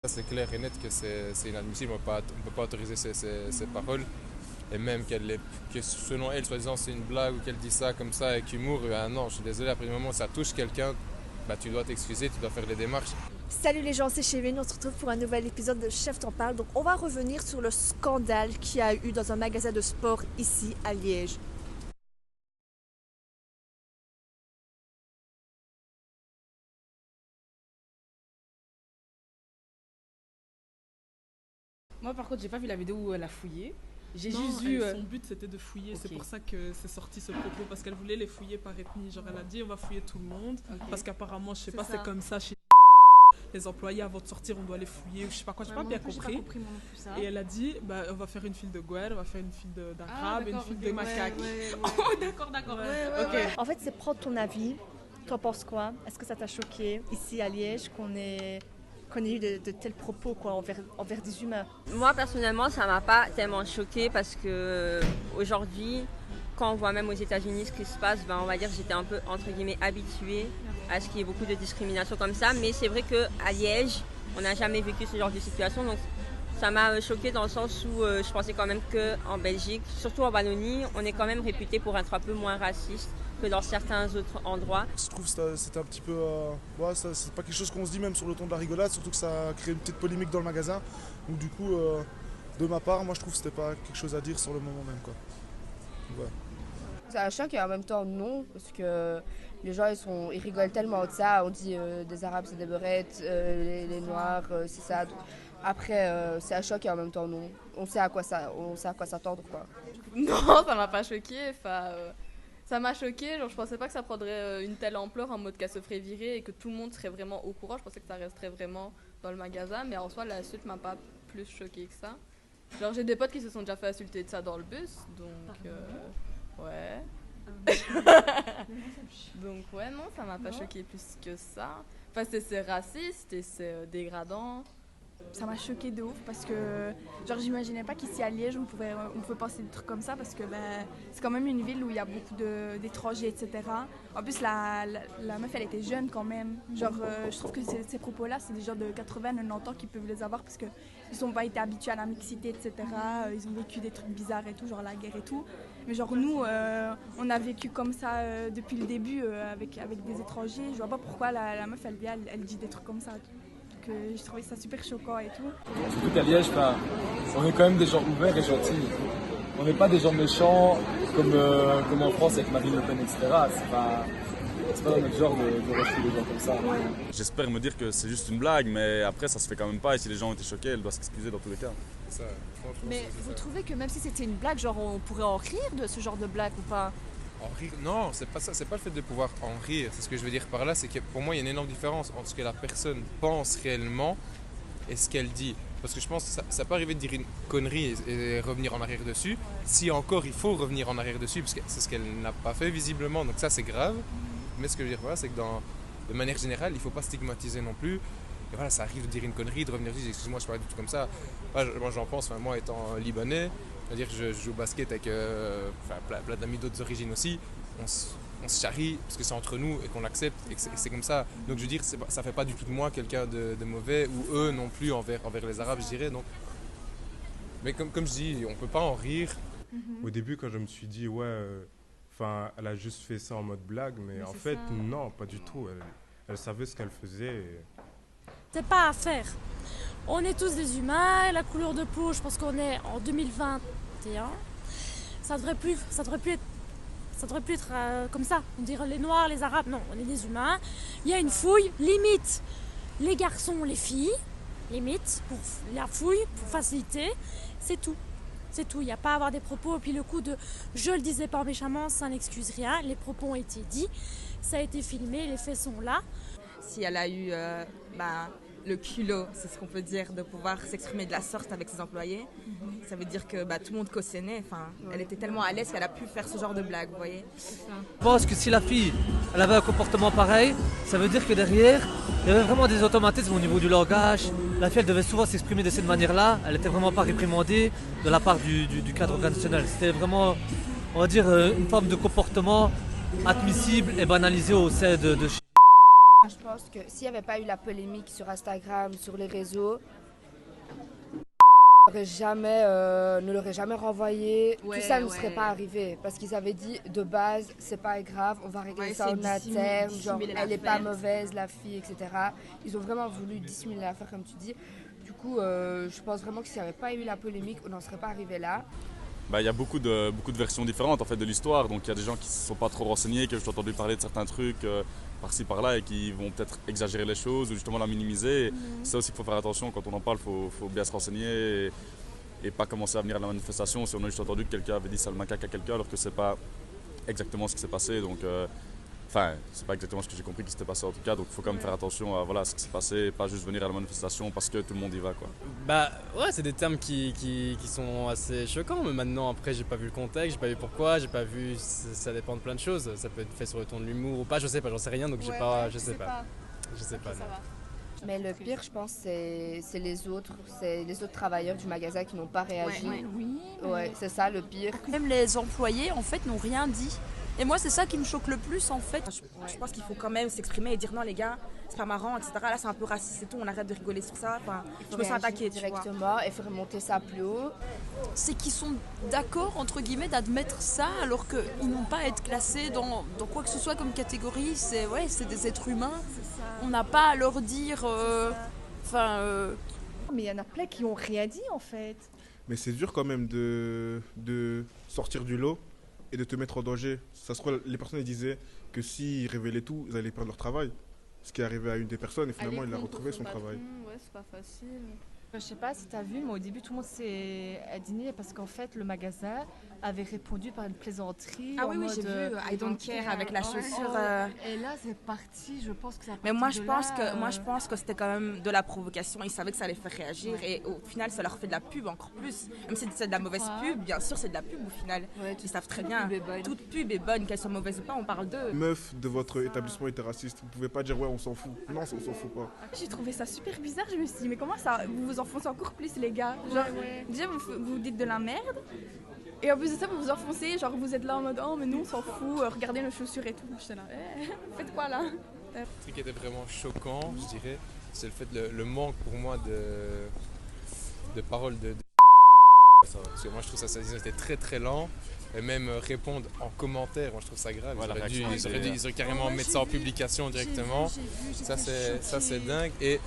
C'est clair et net que c'est inadmissible, on peut pas autoriser ces paroles. Et même que selon elle, soi-disant, c'est une blague ou qu'elle dit ça comme ça avec humour, ah non, je suis désolé, après le moment où ça touche quelqu'un, bah, tu dois t'excuser, tu dois faire les démarches. Salut les gens, c'est Chévin, on se retrouve pour un nouvel épisode de Chef t'en parle. Donc on va revenir sur le scandale qu'il y a eu dans un magasin de sport ici à Liège. Moi, par contre, j'ai pas vu la vidéo où elle a fouillé. J'ai Non, juste vu. son but c'était de fouiller, c'est Ok. pour ça que c'est sorti ce propos, parce qu'elle voulait les fouiller par ethnie. Genre elle a dit on va fouiller tout le monde, Ok. parce qu'apparemment, je sais C'est pas, ça. c'est comme ça chez les employés avant de sortir, on doit les fouiller, ou je sais pas quoi, j'ai Ouais, pas moi bien non plus, j'ai compris. pas compris moi non plus ça. Et elle a dit bah, on va faire une file de Gouel, on va faire une file d'un crabe, une d'accord, file ok, de ouais, macaque. Oh, d'accord, d'accord. Ok. En fait, c'est prendre ton avis. T'en penses quoi? Est-ce que ça t'a choqué ici à Liège qu'on ait eu de tels propos quoi, envers des humains? Moi personnellement, ça m'a pas tellement choqué parce que aujourd'hui, quand on voit même aux États-Unis ce qui se passe, ben, on va dire que j'étais un peu entre guillemets habituée à ce qu'il y ait beaucoup de discrimination comme ça. Mais c'est vrai qu'à Liège, on n'a jamais vécu ce genre de situation. Donc ça m'a choqué dans le sens où je pensais quand même qu'en Belgique, surtout en Wallonie, on est quand même réputé pour être un peu moins raciste que dans certains autres endroits. Je trouve que c'était un petit peu. Ouais, c'est pas quelque chose qu'on se dit même sur le ton de la rigolade, surtout que ça a créé une petite polémique dans le magasin. Donc, du coup, de ma part, moi je trouve que c'était pas quelque chose à dire sur le moment même. Quoi. Ouais. C'est un choc et en même temps non, parce que les gens ils rigolent tellement de ça. On dit des Arabes c'est des beurettes, les Noirs c'est ça. Après c'est un choc et en même temps non. On sait à quoi s'attendre quoi. Non, ça m'a pas choqué. Ça m'a choqué. Genre, je pensais pas que ça prendrait une telle ampleur en mode qu'elle se ferait virer et que tout le monde serait vraiment au courant. Je pensais que ça resterait vraiment dans le magasin, mais en soi, la suite m'a pas plus choqué que ça. Genre, j'ai des potes qui se sont déjà fait insulter de ça dans le bus, donc ouais. Donc ouais, non, ça m'a pas choqué plus que ça. Enfin, c'est raciste et c'est dégradant. Ça m'a choqué de ouf parce que genre j'imaginais pas qu'ici à Liège on pouvait passer des trucs comme ça parce que c'est quand même une ville où il y a beaucoup d'étrangers etc. En plus la meuf elle était jeune quand même. Genre je trouve que ces propos là c'est des gens de 80-90 ans qui peuvent les avoir parce que ils ont pas été habitués à la mixité etc. Ils ont vécu des trucs bizarres et tout, genre la guerre et tout. Mais genre nous on a vécu comme ça depuis le début avec des étrangers. Je vois pas pourquoi la meuf elle vient elle dit des trucs comme ça. Que je trouvais ça super choquant et tout. Surtout qu'à Liège, on est quand même des gens ouverts et gentils. On n'est pas des gens méchants comme en France avec Marine Le Pen, etc. C'est pas dans notre genre de rejeter des gens comme ça. J'espère me dire que c'est juste une blague, mais après ça se fait quand même pas et si les gens ont été choqués, elle doit s'excuser dans tous les cas. Ça, franchement, Mais c'est vous ça. trouvez que même si c'était une blague, genre on pourrait en rire de ce genre de blague ou pas? En rire, non, c'est pas ça, c'est pas le fait de pouvoir en rire. C'est ce que je veux dire par là, c'est que pour moi il y a une énorme différence entre ce que la personne pense réellement et ce qu'elle dit. Parce que je pense que ça peut arriver de dire une connerie et revenir en arrière dessus. Si encore il faut revenir en arrière dessus, parce que c'est ce qu'elle n'a pas fait visiblement, donc ça c'est grave. Mais ce que je veux dire par là, c'est que de manière générale, il ne faut pas stigmatiser non plus. Et voilà, ça arrive de dire une connerie, de revenir dessus, excuse-moi, je parle du tout comme ça. Moi j'en pense, moi étant libanais, c'est-à-dire que je joue au basket avec plein d'amis d'autres origines aussi. On se charrie parce que c'est entre nous et qu'on l'accepte et que c'est comme ça. Donc je veux dire, ça fait pas du tout de moi quelqu'un de mauvais ou eux non plus envers les Arabes, je dirais. Donc. Mais comme je dis, on peut pas en rire. Au début, quand je me suis dit, ouais, elle a juste fait ça en mode blague, mais en fait, non, pas du tout. Elle savait ce qu'elle faisait. C'est pas à faire. On est tous des humains, la couleur de peau, je pense qu'on est en 2021. Ça devrait plus être comme ça. On dirait les Noirs, les Arabes, non, on est des humains. Il y a une fouille, limite les garçons, les filles, limite pour la fouille, pour faciliter, c'est tout. C'est tout, il n'y a pas à avoir des propos. Et puis le coup de je le disais pas méchamment, ça n'excuse rien. Les propos ont été dits, ça a été filmé, les faits sont là. Si elle a eu le culot, c'est ce qu'on peut dire, de pouvoir s'exprimer de la sorte avec ses employés, ça veut dire que tout le monde cautionnait. Elle était tellement à l'aise qu'elle a pu faire ce genre de blague, vous voyez. Je pense que si la fille elle avait un comportement pareil, ça veut dire que derrière, il y avait vraiment des automatismes au niveau du langage. La fille elle devait souvent s'exprimer de cette manière-là. Elle n'était vraiment pas réprimandée de la part du cadre organisationnel. C'était vraiment, on va dire, une forme de comportement admissible et banalisé au sein de Je pense que s'il n'y avait pas eu la polémique sur Instagram, sur les réseaux, ne l'aurait jamais renvoyé. Ouais, Tout ça ne ouais. serait pas arrivé parce qu'ils avaient dit de base c'est pas grave, on va régler Ouais, ça c'est en interne, genre dissimuler elle est pas l'affaire. mauvaise la fille, etc. Ils ont vraiment voulu dissimuler l'affaire comme tu dis. Du coup, je pense vraiment que s'il n'y avait pas eu la polémique, on n'en serait pas arrivé là. Bah, il y a beaucoup de versions différentes en fait, de l'histoire. Donc il y a des gens qui ne se sont pas trop renseignés, qui ont juste entendu parler de certains trucs par-ci par-là et qui vont peut-être exagérer les choses ou justement la minimiser. C'est ça aussi qu'il faut faire attention quand on en parle, il faut bien se renseigner et pas commencer à venir à la manifestation si on a juste entendu que quelqu'un avait dit sale macaque à quelqu'un alors que c'est pas exactement ce qui s'est passé. Donc, enfin, c'est pas exactement ce que j'ai compris qui s'était passé en tout cas. Donc il faut quand même faire attention à voilà, ce qui s'est passé et pas juste venir à la manifestation parce que tout le monde y va, quoi. Bah ouais, c'est des termes qui sont assez choquants, mais maintenant après j'ai pas vu le contexte, j'ai pas vu pourquoi, j'ai pas vu, ça dépend de plein de choses, ça peut être fait sur le ton de l'humour ou pas, je sais pas, j'en sais rien donc je sais pas. Je sais pas, non. Mais le pire, je pense, c'est les autres travailleurs du magasin qui n'ont pas réagi. Ouais, c'est ça le pire. Même les employés, en fait, n'ont rien dit. Et moi, c'est ça qui me choque le plus, en fait. Je pense qu'il faut quand même s'exprimer et dire non les gars, c'est pas marrant, etc. Là c'est un peu raciste et tout, on arrête de rigoler sur ça. Enfin, je me sens attaquée directement et faire monter ça plus haut. C'est qu'ils sont d'accord, entre guillemets, d'admettre ça alors qu'ils n'ont pas à être classés dans quoi que ce soit comme catégorie. C'est des êtres humains. On n'a pas à leur dire... Mais il y en a plein qui n'ont rien dit en fait. Mais c'est dur quand même de sortir du lot et de te mettre en danger. Ça se trouve, les personnes elles disaient que s'ils révélaient tout, ils allaient perdre leur travail. Ce qui est arrivé à une des personnes et finalement il a retrouvé son travail. Ouais, c'est pas facile. Je sais pas si tu as vu, mais au début tout le monde s'est indigné parce qu'en fait le magasin avait répondu par une plaisanterie. Ah oui, j'ai vu I don't care avec la chaussure. Et là c'est parti, je pense que ça. Mais moi je pense que c'était quand même de la provocation. Ils savaient que ça allait faire réagir et au final ça leur fait de la pub encore plus. Même si c'est de la mauvaise pub, bien sûr c'est de la pub au final. Ils savent très bien. Toute pub est bonne, qu'elle soit mauvaise ou pas, on parle d'eux. Meuf de votre établissement était raciste. Vous pouvez pas dire ouais on s'en fout. Non, on s'en fout pas. J'ai trouvé ça super bizarre, je me suis dit mais comment ça vous vous enfoncez encore plus les gars. Genre déjà vous dites de la merde. Et en plus de ça, vous vous enfoncez, genre vous êtes là en mode oh mais nous on s'en fout, regardez nos chaussures et tout. J'étais là, faites quoi là? Le truc qui était vraiment choquant, je dirais, c'est le fait le manque pour moi de paroles de parce que moi je trouve ça ils étaient très très lents et même répondre en commentaire, moi je trouve ça grave. Ouais, ils auraient carrément mettre ça en publication directement. Ça c'est dingue et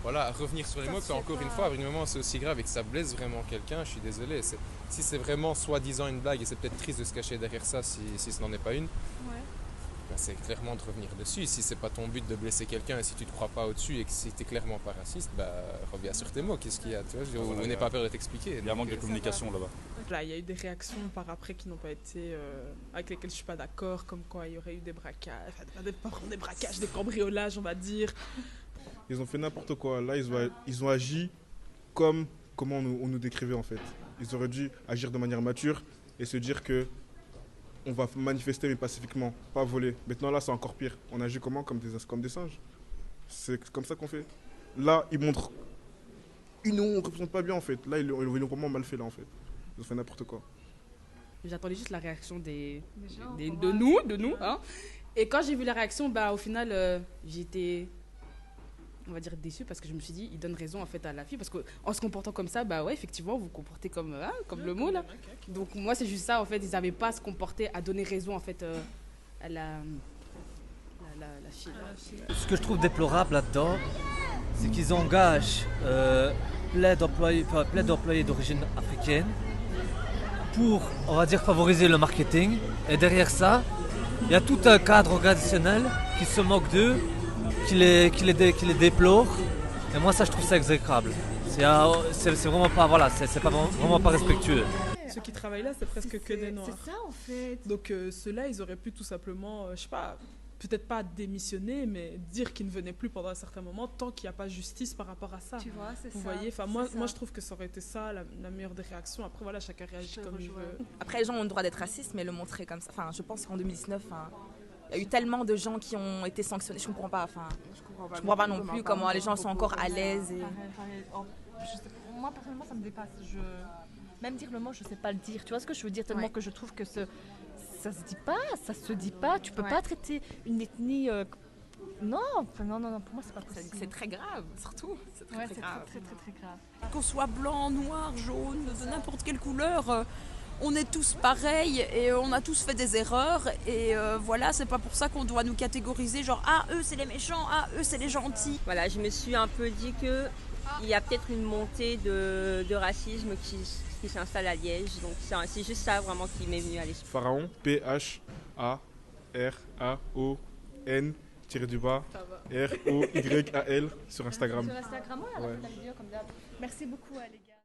voilà, revenir sur les mots, puis encore une fois, à un moment c'est aussi grave et que ça blesse vraiment quelqu'un, je suis désolé. Si c'est vraiment soi-disant une blague, et c'est peut-être triste de se cacher derrière ça si ce n'en est pas une, ben c'est clairement de revenir dessus. Si c'est pas ton but de blesser quelqu'un et si tu te crois pas au-dessus et que si tu es clairement pas raciste, bah, reviens sur tes mots, qu'est-ce qu'il y a, tu vois, on n'est pas peur de t'expliquer. Il y a un manque de communication là-bas. Là, il y a eu des réactions par après qui n'ont pas été avec lesquelles je suis pas d'accord, comme quand il y aurait eu des braquages, des braquages, des cambriolages, on va dire. Ils ont fait n'importe quoi. Là, ils ont agi comme comment on nous décrivait en fait. Ils auraient dû agir de manière mature et se dire que on va manifester mais pacifiquement, pas voler. Maintenant là, c'est encore pire. On agit comment comme des singes. C'est comme ça qu'on fait. Là, ils montrent on ne représente pas bien en fait. Là, ils l'ont vraiment mal fait là en fait. Ils ont fait n'importe quoi. J'attendais juste la réaction de nous. Hein. Et quand j'ai vu la réaction, bah, au final, j'étais, on va dire, déçue parce que je me suis dit, ils donnent raison en fait à la fille parce qu'en se comportant comme ça, bah ouais, effectivement, vous vous comportez comme le mot là. Donc moi, c'est juste ça en fait, ils n'avaient pas à se comporter, à donner raison en fait à la fille. Ce que je trouve déplorable là-dedans, c'est qu'ils engagent plein d'employés d'origine africaine pour, on va dire, favoriser le marketing. Et derrière ça, il y a tout un cadre organisationnel qui se moque d'eux, qui les déplore. Et moi, ça, je trouve ça exécrable. C'est vraiment pas, voilà, c'est pas vraiment pas respectueux. Ceux qui travaillent là, c'est presque que des noirs. C'est ça en fait. Donc ceux-là, ils auraient pu tout simplement, je sais pas, peut-être pas démissionner, mais dire qu'ils ne venaient plus pendant un certain moment, tant qu'il n'y a pas justice par rapport à ça. Tu vois, c'est ça. Vous voyez, enfin moi je trouve que ça aurait été ça la meilleure des réactions. Après voilà, chacun réagit comme il veut. Après les gens ont le droit d'être racistes, mais le montrer comme ça. Enfin, je pense qu'en 2019, il y a eu tellement de gens qui ont été sanctionnés. Je comprends pas. Enfin, je comprends pas non plus comment les gens sont encore à l'aise. Moi personnellement, ça me dépasse. Même dire le mot, je sais pas le dire. Tu vois ce que je veux dire, tellement que je trouve que ça se dit pas. Tu peux pas traiter une ethnie Non, pour moi c'est pas possible. C'est très grave, surtout. C'est très, Ouais, très c'est grave. très grave. Qu'on soit blanc, noir, jaune, de n'importe quelle couleur, on est tous pareils et on a tous fait des erreurs. Et voilà, c'est pas pour ça qu'on doit nous catégoriser genre ah eux c'est les méchants, ah eux c'est les gentils. Voilà, je me suis un peu dit que il y a peut-être une montée de racisme qui s'installe à Liège. Donc c'est juste ça vraiment qui m'est venu à l'esprit. Pharaon, Pharaon-R-A-O-N-R-O-Y-A-L sur Instagram. Sur Instagram, ouais, Ouais. la vidéo comme d'hab. Merci beaucoup les gars.